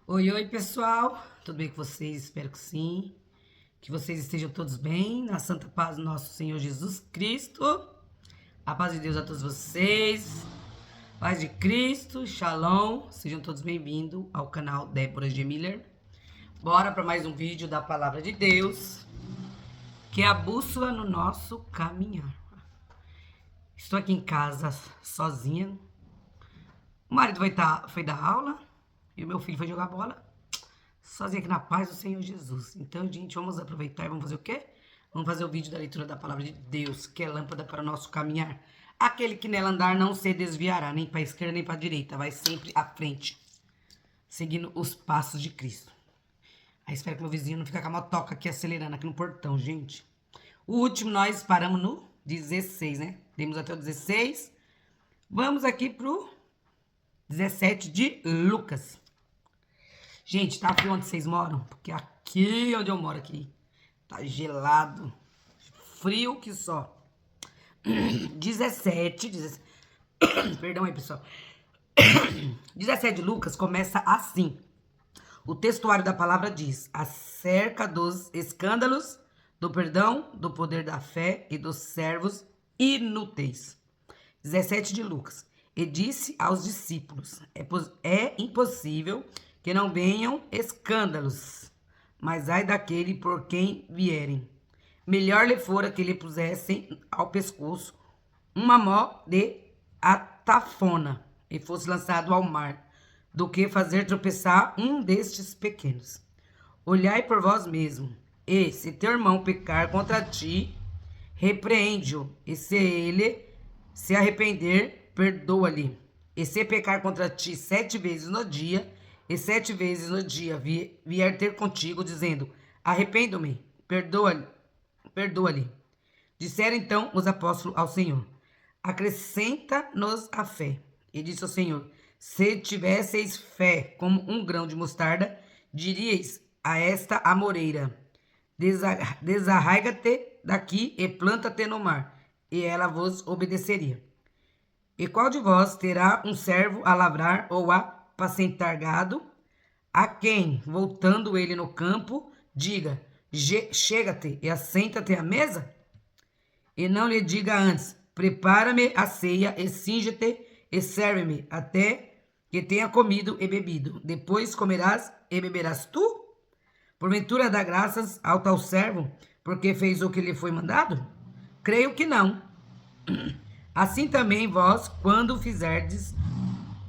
Oi, oi, pessoal. Tudo bem com vocês? Espero que sim. Que vocês estejam todos bem, na santa paz do nosso Senhor Jesus Cristo. A paz de Deus a todos vocês. Paz de Cristo, Shalom. Sejam todos bem-vindos ao canal Débora G. Miller. Bora para mais um vídeo da Palavra de Deus, que é a bússola no nosso caminhar. Estou aqui em casa sozinha. O marido foi dar aula e o meu filho foi jogar bola. Sozinho aqui na paz do Senhor Jesus. Então, gente, vamos aproveitar e vamos fazer o quê? Vamos fazer o vídeo da leitura da palavra de Deus, que é lâmpada para o nosso caminhar. Aquele que nela andar não se desviará, nem para a esquerda nem para a direita, vai sempre à frente, seguindo os passos de Cristo. Aí espero que meu vizinho não fique com a motoca aqui acelerando aqui no portão, gente. O último nós paramos no 16, né? Demos até o 16. Vamos aqui pro 17 de Lucas. Gente, tá frio onde vocês moram? Porque aqui onde eu moro aqui tá gelado. Frio que só. 17. Perdão aí, pessoal. 17 de Lucas começa assim. O textuário da palavra diz: acerca dos escândalos, do perdão, do poder da fé e dos servos inúteis. 17 de Lucas. E disse aos discípulos: é impossível que não venham escândalos, mas ai daquele por quem vierem. Melhor lhe fora que lhe pusessem ao pescoço uma mó de atafona e fosse lançado ao mar, do que fazer tropeçar um destes pequenos. Olhai por vós mesmo, e se teu irmão pecar contra ti, repreende-o, e se ele se arrepender, perdoa-lhe. E se pecar contra ti 7 vezes no dia, e 7 vezes no dia vier ter contigo, dizendo: arrependo-me, perdoa-lhe. Disseram então os apóstolos ao Senhor: acrescenta-nos a fé. E disse ao Senhor: se tivesseis fé como um grão de mostarda, diríeis a esta amoreira: desarraiga-te daqui e planta-te no mar, e ela vos obedeceria. E qual de vós terá um servo a lavrar ou a apacentar gado, a quem, voltando ele no campo, diga: chega-te e assenta-te à mesa? E não lhe diga antes: prepara-me a ceia e cinge-te e serve-me até que tenha comido e bebido. Depois comerás e beberás tu? Porventura dá graças ao tal servo, porque fez o que lhe foi mandado? Creio que não. Assim também vós, quando fizerdes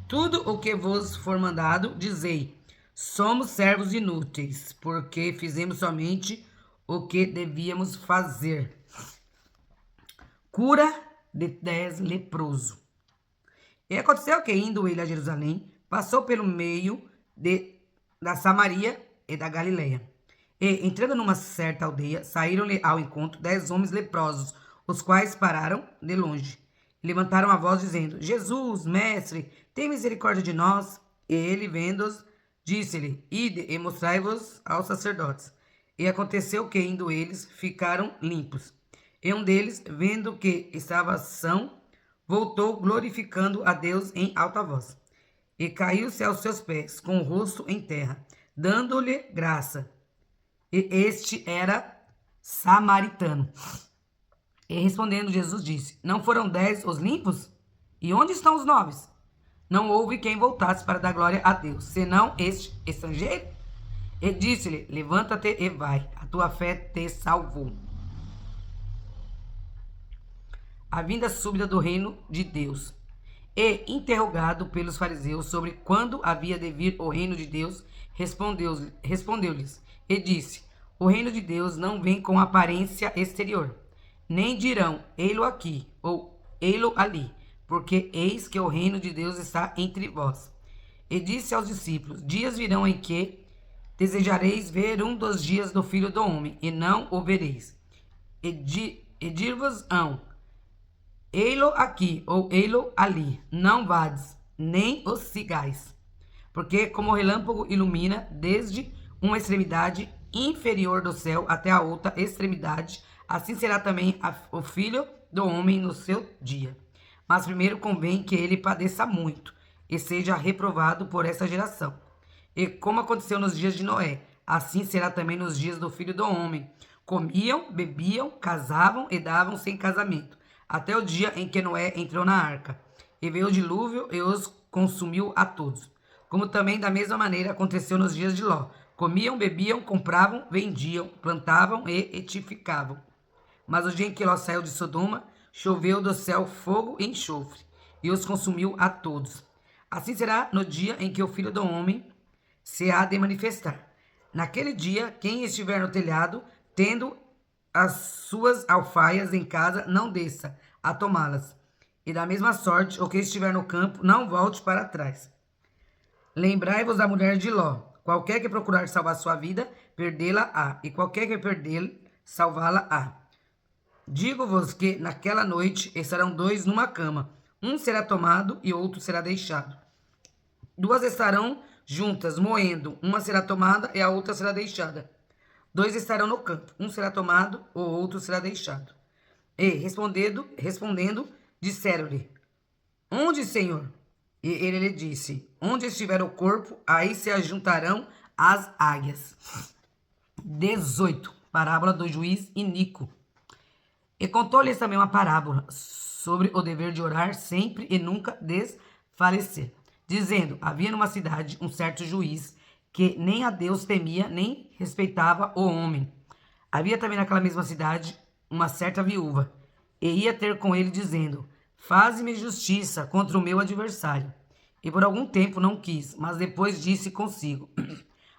tudo o que vos for mandado, dizei: somos servos inúteis, porque fizemos somente o que devíamos fazer. Cura de 10 leproso. E aconteceu que, indo ele a Jerusalém, passou pelo meio da Samaria e da Galileia. E, entrando numa certa aldeia, saíram-lhe ao encontro 10 homens leprosos, os quais pararam de longe. Levantaram a voz, dizendo: Jesus, mestre, tem misericórdia de nós. E ele, vendo-os, disse-lhe: ide e mostrai-vos aos sacerdotes. E aconteceu que, indo eles, ficaram limpos. E um deles, vendo que estava são, voltou glorificando a Deus em alta voz. E caiu-se aos seus pés, com o rosto em terra, dando-lhe graça. E este era samaritano. E respondendo, Jesus disse: não foram 10 os limpos? E onde estão os 9? Não houve quem voltasse para dar glória a Deus, senão este estrangeiro? E disse-lhe: levanta-te e vai, a tua fé te salvou. A vinda súbita do reino de Deus. E, interrogado pelos fariseus sobre quando havia de vir o reino de Deus, respondeu-lhes e disse: o reino de Deus não vem com aparência exterior, nem dirão: ei-lo aqui ou ei-lo ali, porque eis que o reino de Deus está entre vós. E disse aos discípulos: dias virão em que desejareis ver um dos dias do Filho do Homem, e não o vereis. E dir-vos-ão: ei-lo aqui ou ei-lo ali, não vades, nem os sigais. Porque como o relâmpago ilumina desde uma extremidade inferior do céu até a outra extremidade, assim será também o Filho do Homem no seu dia. Mas primeiro convém que ele padeça muito e seja reprovado por essa geração. E como aconteceu nos dias de Noé, assim será também nos dias do Filho do Homem. Comiam, bebiam, casavam e davam-se em casamento, até o dia em que Noé entrou na arca. E veio o dilúvio e os consumiu a todos. Como também da mesma maneira aconteceu nos dias de Ló. Comiam, bebiam, compravam, vendiam, plantavam e edificavam. Mas o dia em que Ló saiu de Sodoma, choveu do céu fogo e enxofre, e os consumiu a todos. Assim será no dia em que o Filho do Homem se há de manifestar. Naquele dia, quem estiver no telhado, tendo as suas alfaias em casa, não desça a tomá-las. E da mesma sorte, o que estiver no campo, não volte para trás. Lembrai-vos da mulher de Ló. Qualquer que procurar salvar sua vida, perdê-la-á. E qualquer que perdê-la, salvá-la-á. Digo-vos que naquela noite estarão dois numa cama. Um será tomado e outro será deixado. Duas estarão juntas, moendo. Uma será tomada e a outra será deixada. Dois estarão no campo. Um será tomado, o outro será deixado. E, respondendo, disseram-lhe: Onde, Senhor? E ele lhe disse: Onde estiver o corpo, aí se ajuntarão as águias. 18. Parábola do juiz iníquo. E contou-lhes também uma parábola sobre o dever de orar sempre e nunca desfalecer, dizendo: havia numa cidade um certo juiz que nem a Deus temia, nem respeitava o homem. Havia também naquela mesma cidade uma certa viúva, e ia ter com ele, dizendo: faze-me justiça contra o meu adversário. E por algum tempo não quis, mas depois disse consigo: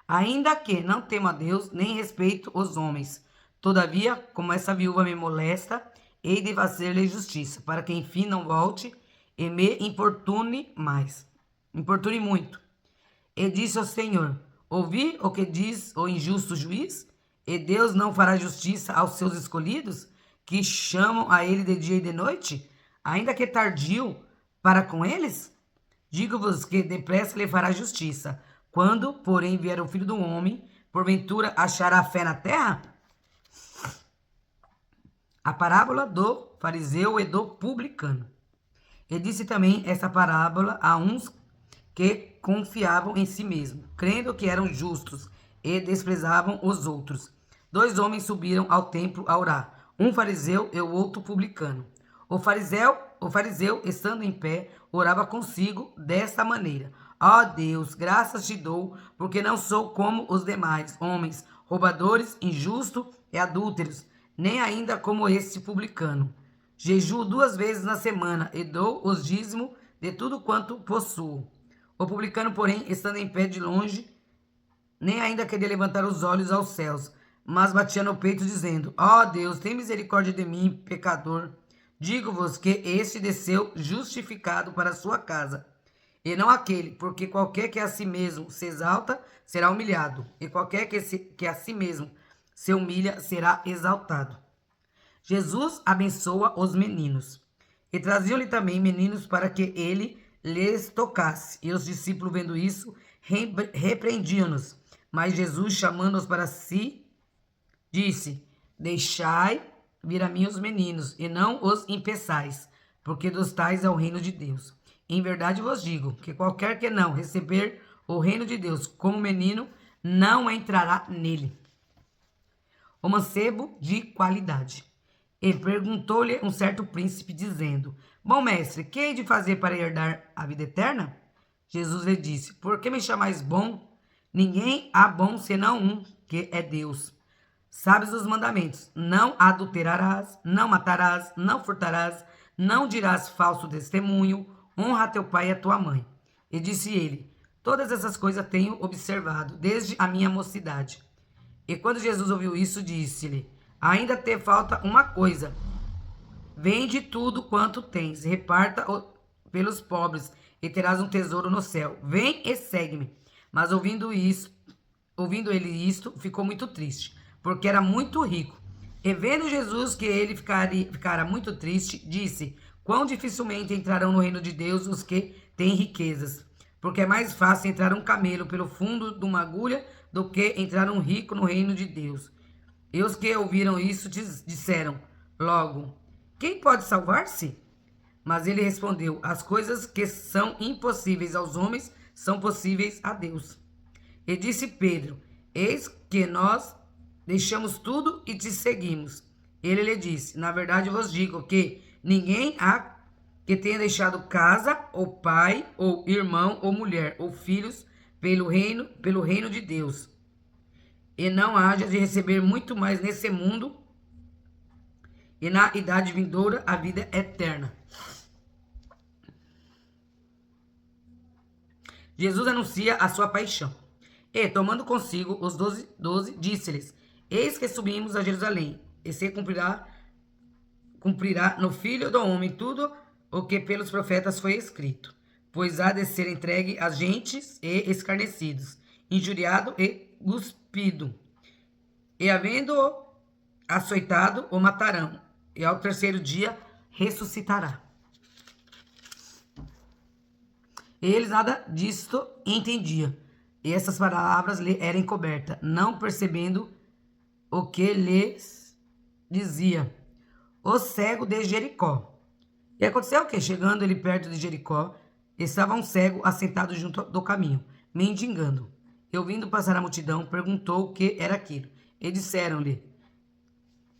ainda que não temo a Deus, nem respeito os homens, todavia, como essa viúva me molesta, hei de fazer-lhe justiça, para que enfim não volte e me importune mais. Importune muito. E disse ao Senhor: ouvi o que diz o injusto juiz? E Deus não fará justiça aos seus escolhidos, que chamam a ele de dia e de noite, ainda que tardio para com eles? Digo-vos que depressa lhe fará justiça. Quando, porém, vier o Filho do Homem, porventura achará fé na terra? A parábola do fariseu e do publicano. E disse também essa parábola a uns que confiavam em si mesmos, crendo que eram justos, e desprezavam os outros. Dois homens subiram ao templo a orar, um fariseu e o outro publicano. O fariseu, estando em pé, orava consigo desta maneira: ó Deus, graças te dou, porque não sou como os demais homens, roubadores, injustos e adúlteros, nem ainda como este publicano. Jejuo 2 vezes na semana e dou os dízimos de tudo quanto possuo. O publicano, porém, estando em pé de longe, nem ainda queria levantar os olhos aos céus, mas batia no peito, dizendo: ó Deus, tem misericórdia de mim, pecador. Digo-vos que este desceu justificado para a sua casa, e não aquele, porque qualquer que a si mesmo se exalta, será humilhado, e qualquer que a si mesmo se humilha, será exaltado. Jesus abençoa os meninos. E traziam-lhe também meninos para que ele lhes tocasse. E os discípulos, vendo isso, repreendiam-nos. Mas Jesus, chamando-os para si, disse: deixai vir a mim os meninos, e não os impeçais, porque dos tais é o reino de Deus. Em verdade vos digo, que qualquer que não receber o reino de Deus como menino, não entrará nele. O mancebo de qualidade. E perguntou-lhe um certo príncipe, dizendo: bom mestre, que hei de fazer para herdar a vida eterna? Jesus lhe disse: por que me chamais bom? Ninguém há bom senão um, que é Deus. Sabes os mandamentos: não adulterarás, não matarás, não furtarás, não dirás falso testemunho, honra a teu pai e a tua mãe. E disse ele: todas essas coisas tenho observado desde a minha mocidade. E quando Jesus ouviu isso, disse-lhe: ainda te falta uma coisa. Vende tudo quanto tens, reparta pelos pobres, e terás um tesouro no céu. Vem e segue-me. Mas ouvindo ele isto, ficou muito triste, porque era muito rico. E vendo Jesus que ele ficara muito triste, disse: quão dificilmente entrarão no reino de Deus os que têm riquezas. Porque é mais fácil entrar um camelo pelo fundo de uma agulha do que entrar um rico no reino de Deus. E os que ouviram isso disseram logo: quem pode salvar-se? Mas ele respondeu: as coisas que são impossíveis aos homens são possíveis a Deus. E disse Pedro: Eis que nós deixamos tudo e te seguimos. Ele lhe disse: Na verdade vos digo que ninguém há que tenha deixado casa, ou pai, ou irmão, ou mulher, ou filhos, pelo reino de Deus, e não haja de receber muito mais nesse mundo, e na idade vindoura a vida eterna. Jesus anuncia a sua paixão. E, tomando consigo os 12, disse-lhes: Eis que subimos a Jerusalém, e se cumprirá no Filho do Homem tudo o que pelos profetas foi escrito. Pois há de ser entregue às gentes e escarnecidos, injuriado e cuspido. E havendo-o açoitado, o matarão, e ao terceiro dia ressuscitará. Eles nada disto entendiam, e essas palavras lhe eram encobertas, não percebendo o que lhes dizia. O cego de Jericó. E aconteceu que, chegando ele perto de Jericó, estava um cego assentado junto do caminho, mendigando. E ouvindo passar a multidão, perguntou o que era aquilo. E disseram-lhe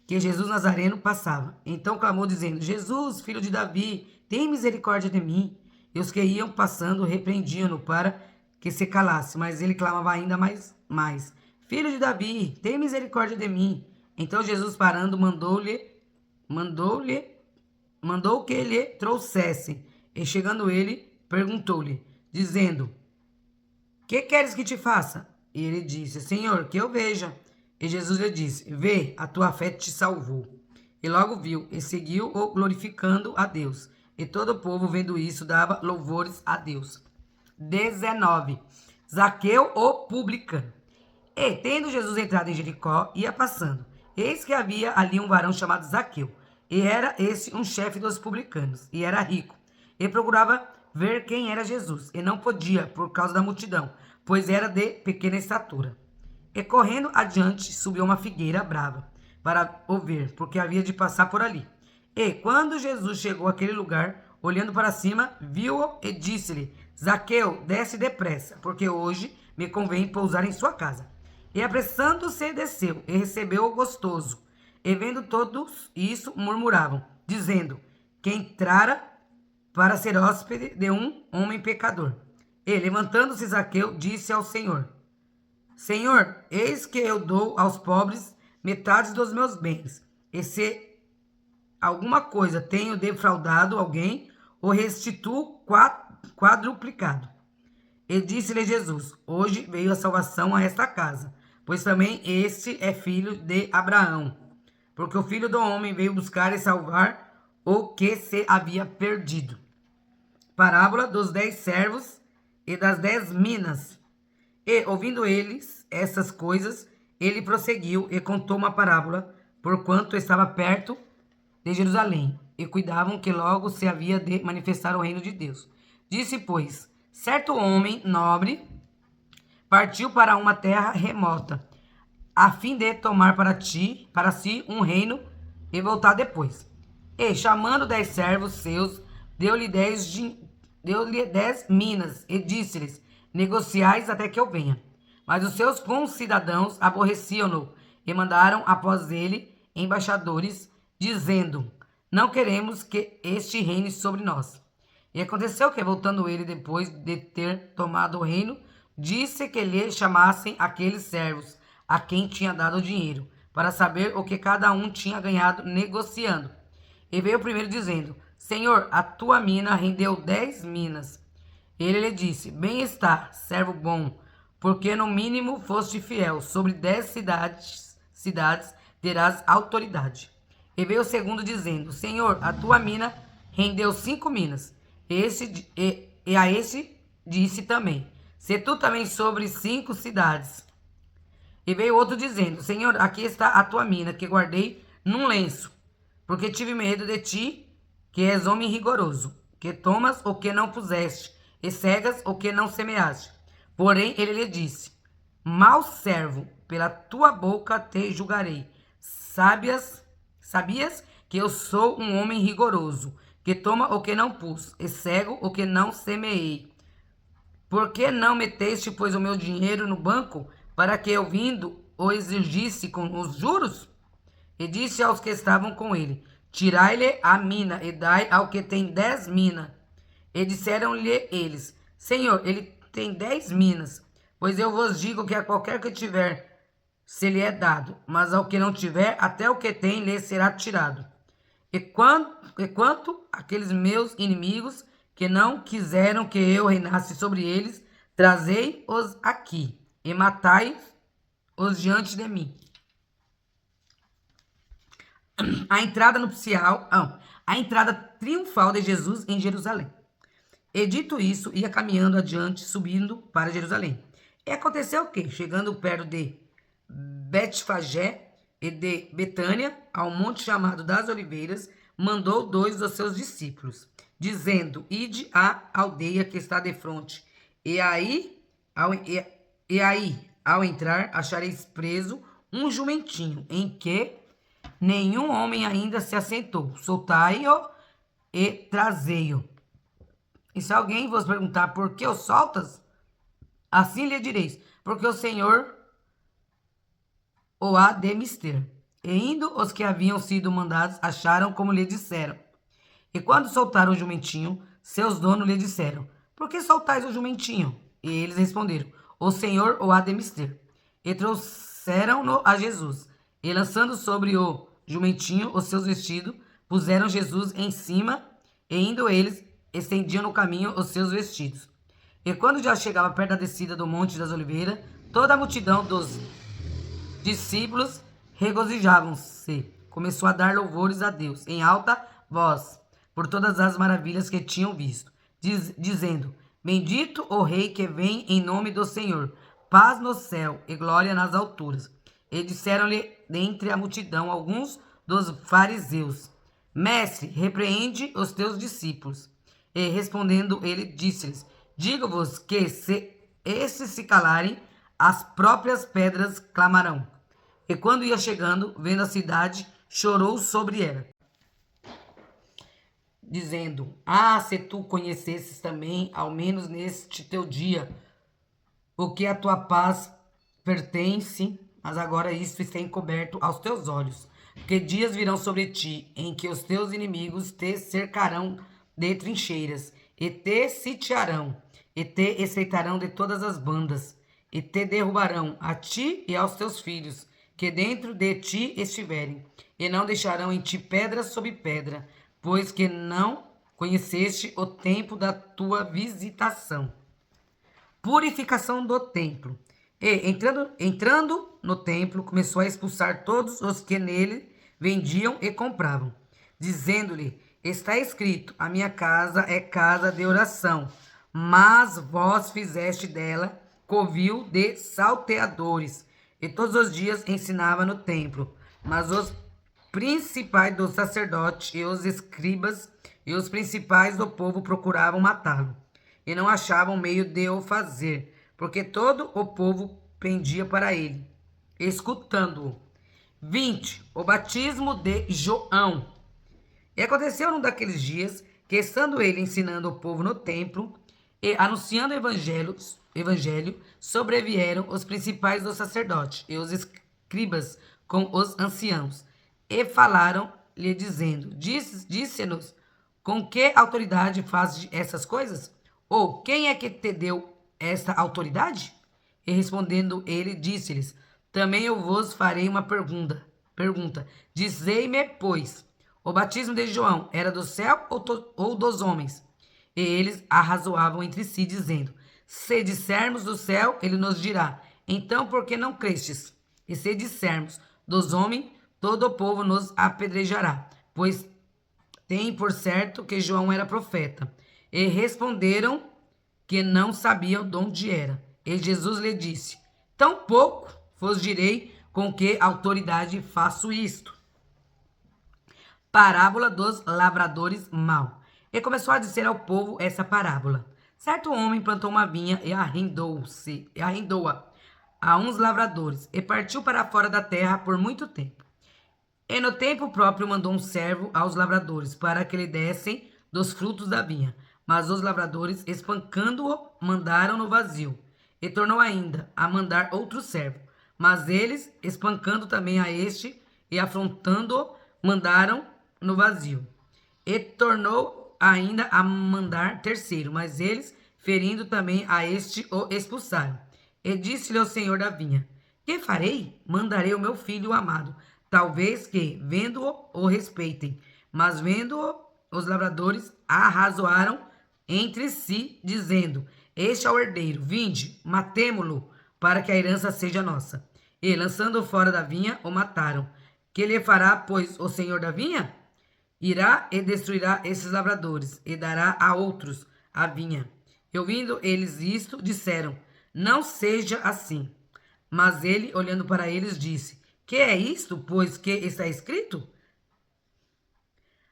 que Jesus Nazareno passava. Então clamou, dizendo: Jesus, filho de Davi, tem misericórdia de mim. E os que iam passando repreendiam-no para que se calasse, mas ele clamava ainda mais: Filho de Davi, tem misericórdia de mim. Então Jesus, parando, mandou que lhe trouxessem. E chegando ele, perguntou-lhe, dizendo: Que queres que te faça? E ele disse: Senhor, que eu veja. E Jesus lhe disse: Vê, a tua fé te salvou. E logo viu, e seguiu-o glorificando a Deus. E todo o povo, vendo isso, dava louvores a Deus. 19. Zaqueu, o publicano. E, tendo Jesus entrado em Jericó, ia passando. Eis que havia ali um varão chamado Zaqueu. E era esse um chefe dos publicanos, e era rico. E procurava ver quem era Jesus, e não podia, por causa da multidão, pois era de pequena estatura. E correndo adiante, subiu uma figueira brava, para o ver, porque havia de passar por ali. E, quando Jesus chegou àquele lugar, olhando para cima, viu-o e disse-lhe: Zaqueu, desce depressa, porque hoje me convém pousar em sua casa. E apressando-se, desceu, e recebeu-o gostoso. E vendo todos isso, murmuravam, dizendo que entrara para ser hóspede de um homem pecador. E, levantando-se Zaqueu, disse ao Senhor: Senhor, eis que eu dou aos pobres metade dos meus bens. E se alguma coisa tenho defraudado alguém, o restituo quadruplicado. E disse-lhe Jesus: Hoje veio a salvação a esta casa, pois também este é filho de Abraão. Porque o Filho do Homem veio buscar e salvar o que se havia perdido. Parábola dos 10 servos e das 10 minas. E, ouvindo eles essas coisas, ele prosseguiu e contou uma parábola, porquanto estava perto de Jerusalém, e cuidavam que logo se havia de manifestar o reino de Deus. Disse, pois, certo homem nobre partiu para uma terra remota, a fim de tomar para si um reino e voltar depois. E, chamando 10 servos seus, deu-lhe 10 minas, e disse-lhes: Negociais até que eu venha. Mas os seus concidadãos aborreciam-no, e mandaram após ele embaixadores, dizendo: Não queremos que este reine sobre nós. E aconteceu que, voltando ele depois de ter tomado o reino, disse que lhe chamassem aqueles servos a quem tinha dado o dinheiro, para saber o que cada um tinha ganhado negociando. E veio o primeiro dizendo: Senhor, a tua mina rendeu 10 minas. Ele lhe disse: Bem está, servo bom, porque no mínimo foste fiel, sobre 10 cidades terás autoridade. E veio o segundo dizendo: Senhor, a tua mina rendeu 5 minas. E a esse disse também: Se tu também sobre 5 cidades. E veio outro dizendo: Senhor, aqui está a tua mina, que guardei num lenço, porque tive medo de ti, que és homem rigoroso, que tomas o que não puseste, e cegas o que não semeaste. Porém ele lhe disse: Mau servo, pela tua boca te julgarei. Sabias que eu sou um homem rigoroso, que toma o que não pus, e cego o que não semeei. Por que não meteste, pois, o meu dinheiro no banco, para que eu vindo o exigisse com os juros? E disse aos que estavam com ele: Tirai-lhe a mina e dai ao que tem 10 minas. E disseram-lhe eles: Senhor, ele tem 10 minas. Pois eu vos digo que a qualquer que tiver, se lhe é dado, mas ao que não tiver, até o que tem lhe será tirado. E quanto àqueles meus inimigos que não quiseram que eu reinasse sobre eles, trazei-os aqui e matai-os diante de mim. A entrada nupcial, a entrada triunfal de Jesus em Jerusalém. E dito isso, ia caminhando adiante, subindo para Jerusalém. E aconteceu o quê? Chegando perto de Betfagé e de Betânia, ao monte chamado das Oliveiras, mandou 2 dos seus discípulos, dizendo: Ide à aldeia que está defronte, e aí, ao entrar, achareis preso um jumentinho, em que nenhum homem ainda se assentou. Soltai-o e trazei-o. E se alguém vos perguntar por que o soltas, assim lhe direis: porque o Senhor o há de mister. E indo os que haviam sido mandados, acharam como lhe disseram. E quando soltaram o jumentinho, seus donos lhe disseram: Por que soltais o jumentinho? E eles responderam: O Senhor o há de mister. E trouxeram-no a Jesus. E lançando sobre o jumentinho os seus vestidos, puseram Jesus em cima, e indo eles, estendiam no caminho os seus vestidos. E quando já chegava perto da descida do Monte das Oliveiras, toda a multidão dos discípulos regozijavam-se. Começou a dar louvores a Deus em alta voz por todas as maravilhas que tinham visto, dizendo: Bendito o Rei que vem em nome do Senhor, paz no céu e glória nas alturas. E disseram-lhe dentre a multidão alguns dos fariseus: Mestre, repreende os teus discípulos. E respondendo ele, disse-lhes: Digo-vos que se esses se calarem, as próprias pedras clamarão. E quando ia chegando, vendo a cidade, chorou sobre ela, dizendo: se tu conhecesses também, ao menos neste teu dia, o que a tua paz pertence, mas agora isto está encoberto aos teus olhos. Porque dias virão sobre ti, em que os teus inimigos te cercarão de trincheiras, e te sitiarão, e te estreitarão de todas as bandas, e te derrubarão a ti e aos teus filhos, que dentro de ti estiverem, e não deixarão em ti pedra sobre pedra, pois que não conheceste o tempo da tua visitação. Purificação do templo. E, entrando no templo, começou a expulsar todos os que nele vendiam e compravam, dizendo-lhe: Está escrito, a minha casa é casa de oração, mas vós fizeste dela covil de salteadores. E todos os dias ensinava no templo. Mas os principais dos sacerdotes e os escribas e os principais do povo procuravam matá-lo, e não achavam meio de o fazer, porque todo o povo pendia para ele, escutando-o. 20. O batismo de João. E aconteceu num daqueles dias que, estando ele ensinando o povo no templo e anunciando o evangelho, sobrevieram os principais dos sacerdotes e os escribas com os anciãos, e falaram-lhe, dizendo: Disse-nos, com que autoridade fazes essas coisas? Ou quem é que te deu esta autoridade? E respondendo ele, disse-lhes: Também eu vos farei uma pergunta. Dizei-me, pois, o batismo de João era do céu ou dos homens? E eles arrazoavam entre si, dizendo: Se dissermos do céu, ele nos dirá: Então, por que não crestes? E se dissermos dos homens, todo o povo nos apedrejará, pois tem por certo que João era profeta. E responderam que não sabiam de onde era. E Jesus lhe disse: Tampouco vos direi com que autoridade faço isto. Parábola dos lavradores maus. E começou a dizer ao povo essa parábola. Certo homem plantou uma vinha e arrendou-a a uns lavradores, e partiu para fora da terra por muito tempo. E no tempo próprio mandou um servo aos lavradores, para que lhe dessem dos frutos da vinha. Mas os lavradores, espancando-o, mandaram-no vazio. E tornou ainda a mandar outro servo. Mas eles, espancando também a este e afrontando-o, mandaram no vazio. E tornou ainda a mandar terceiro, mas eles, ferindo também a este, o expulsaram. E disse-lhe o senhor da vinha: Que farei? Mandarei o meu filho amado, talvez que, vendo-o, o respeitem. Mas vendo-o, os lavradores arrazoaram entre si, dizendo: Este é o herdeiro, vinde, matemo-lo, para que a herança seja nossa. E, lançando-o fora da vinha, o mataram. Que lhe fará, pois, o senhor da vinha? Irá e destruirá esses lavradores, e dará a outros a vinha. E ouvindo eles isto, disseram: Não seja assim. Mas ele, olhando para eles, disse: Que é isto, pois que está escrito?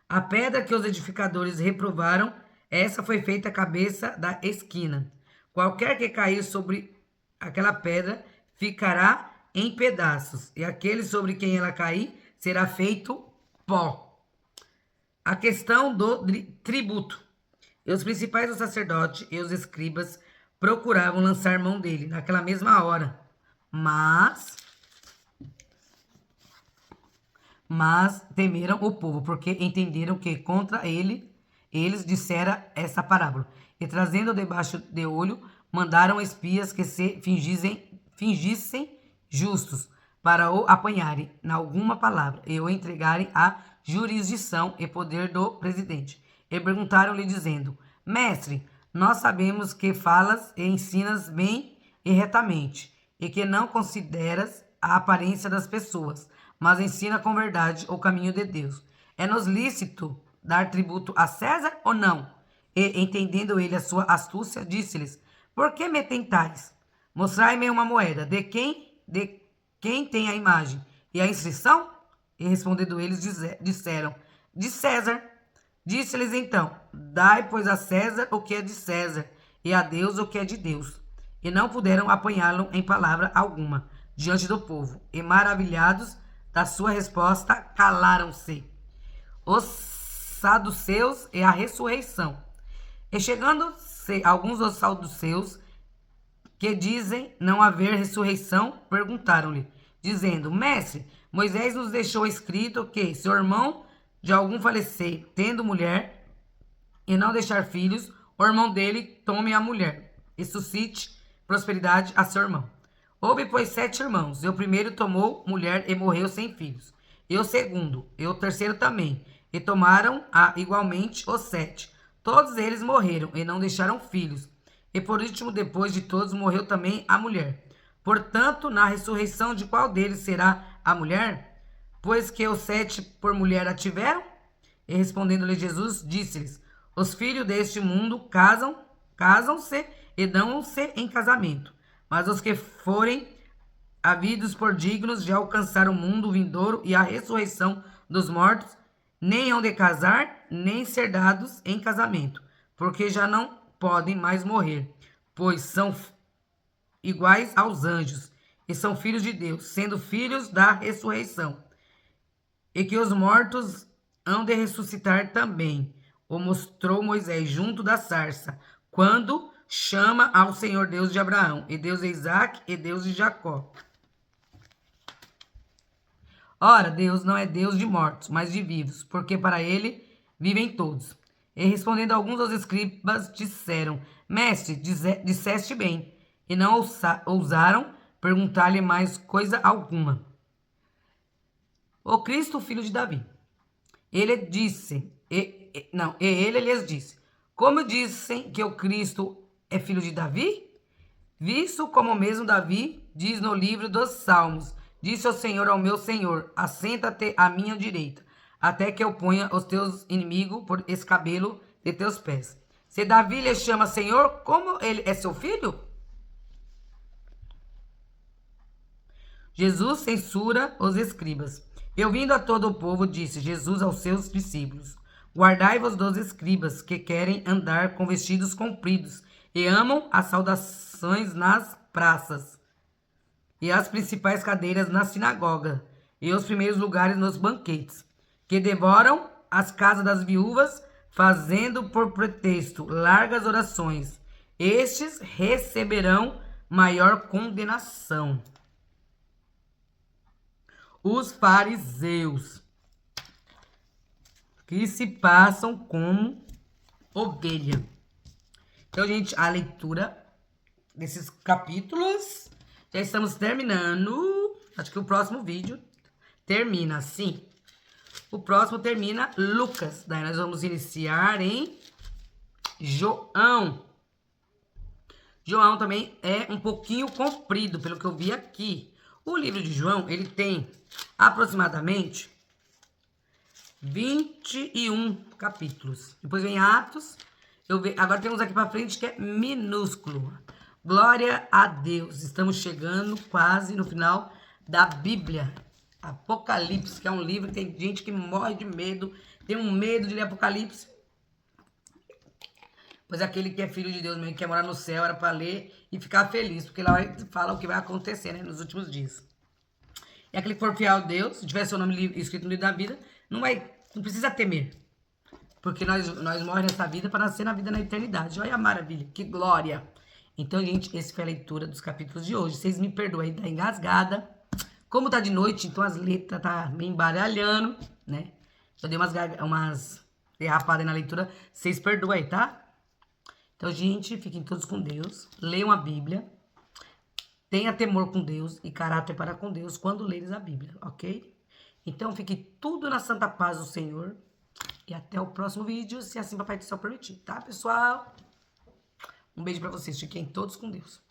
A pedra que os edificadores reprovaram, essa foi feita a cabeça da esquina. Qualquer que cair sobre aquela pedra ficará em pedaços, e aquele sobre quem ela cair será feito pó. A questão do tributo. E os principais do sacerdote e os escribas procuravam lançar mão dele naquela mesma hora. Mas temeram o povo, porque entenderam que contra eles dissera essa parábola. E trazendo debaixo de olho, mandaram espias que se fingissem justos, para o apanharem na alguma palavra e o entregarem à jurisdição e poder do presidente. E perguntaram-lhe, dizendo: Mestre, nós sabemos que falas e ensinas bem e retamente, e que não consideras a aparência das pessoas, mas ensina com verdade o caminho de Deus. É-nos lícito dar tributo a César ou não? E, entendendo ele a sua astúcia, disse-lhes: Por que me tentais? Mostrai-me uma moeda. De quem tem a imagem e a inscrição? E respondendo eles, disseram: De César. Disse-lhes então: Dai, pois, a César o que é de César, e a Deus o que é de Deus. E não puderam apanhá-lo em palavra alguma diante do povo. E, maravilhados da sua resposta, calaram-se. Os saduceus e a ressurreição. E chegando-se alguns dos saduceus, que dizem não haver ressurreição, perguntaram-lhe, dizendo: Mestre, Moisés nos deixou escrito que, se o irmão de algum falecer, tendo mulher, e não deixar filhos, o irmão dele tome a mulher, e suscite prosperidade a seu irmão. Houve, pois, 7 irmãos, e o primeiro tomou mulher e morreu sem filhos, e o segundo, e o terceiro também, e tomaram igualmente os 7. Todos eles morreram, e não deixaram filhos. E por último, depois de todos, morreu também a mulher. Portanto, na ressurreição de qual deles será a mulher? Pois que os 7 por mulher a tiveram? E respondendo-lhe Jesus, disse-lhes: Os filhos deste mundo casam-se e dão-se em casamento. Mas os que forem havidos por dignos de alcançar o mundo vindouro e a ressurreição dos mortos, nem hão de casar, nem ser dados em casamento, porque já não podem mais morrer, pois são iguais aos anjos, e são filhos de Deus, sendo filhos da ressurreição. E que os mortos hão de ressuscitar também, o mostrou Moisés junto da sarça, quando chama ao Senhor Deus de Abraão, e Deus de Isaque, e Deus de Jacó. Ora, Deus não é Deus de mortos, mas de vivos, porque para ele vivem todos. E respondendo alguns dos escribas, disseram: Mestre, disseste bem. E não ousaram perguntar-lhe mais coisa alguma. O Cristo, filho de Davi. Ele lhes disse: Como dizem que o Cristo é filho de Davi? Visto como mesmo Davi diz no livro dos Salmos: Disse o Senhor ao meu Senhor: Assenta-te à minha direita, até que eu ponha os teus inimigos por escabelo de teus pés. Se Davi lhe chama Senhor, como ele é seu filho? Jesus censura os escribas. E ouvindo a todo o povo, disse Jesus aos seus discípulos: Guardai-vos dos escribas, que querem andar com vestidos compridos, e amam as saudações nas praças, e as principais cadeiras na sinagoga, e os primeiros lugares nos banquetes, que devoram as casas das viúvas, fazendo por pretexto largas orações, estes receberão maior condenação. Os fariseus, que se passam como ovelha. Então, gente, a leitura desses capítulos, já estamos terminando. Acho que o próximo vídeo termina assim. O próximo termina Lucas. Daí nós vamos iniciar em João. João também é um pouquinho comprido, pelo que eu vi aqui. O livro de João, ele tem aproximadamente 21 capítulos. Depois vem Atos. Agora temos aqui pra frente que é minúsculo. Glória a Deus. Estamos chegando quase no final da Bíblia. Apocalipse, que é um livro que tem gente que morre de medo. Tem um medo de ler Apocalipse. Pois aquele que é filho de Deus mesmo, que quer morar no céu, era para ler e ficar feliz. Porque lá fala o que vai acontecer, né, nos últimos dias. E aquele que for fiel a Deus, se tiver seu nome escrito no livro da vida, não precisa temer. Porque nós morremos nessa vida para nascer na vida na eternidade. Olha a maravilha, que glória. Então, gente, essa foi a leitura dos capítulos de hoje. Vocês me perdoem da engasgada. Como tá de noite, então as letras tá meio embaralhando, né? Eu dei umas derrapadas na leitura. Vocês perdoem aí, tá? Então, gente, fiquem todos com Deus. Leiam a Bíblia. Tenha temor com Deus e caráter para com Deus quando leres a Bíblia, ok? Então, fique tudo na santa paz do Senhor. E até o próximo vídeo, se assim Papai do Céu permitir, tá, pessoal? Um beijo pra vocês. Fiquem todos com Deus.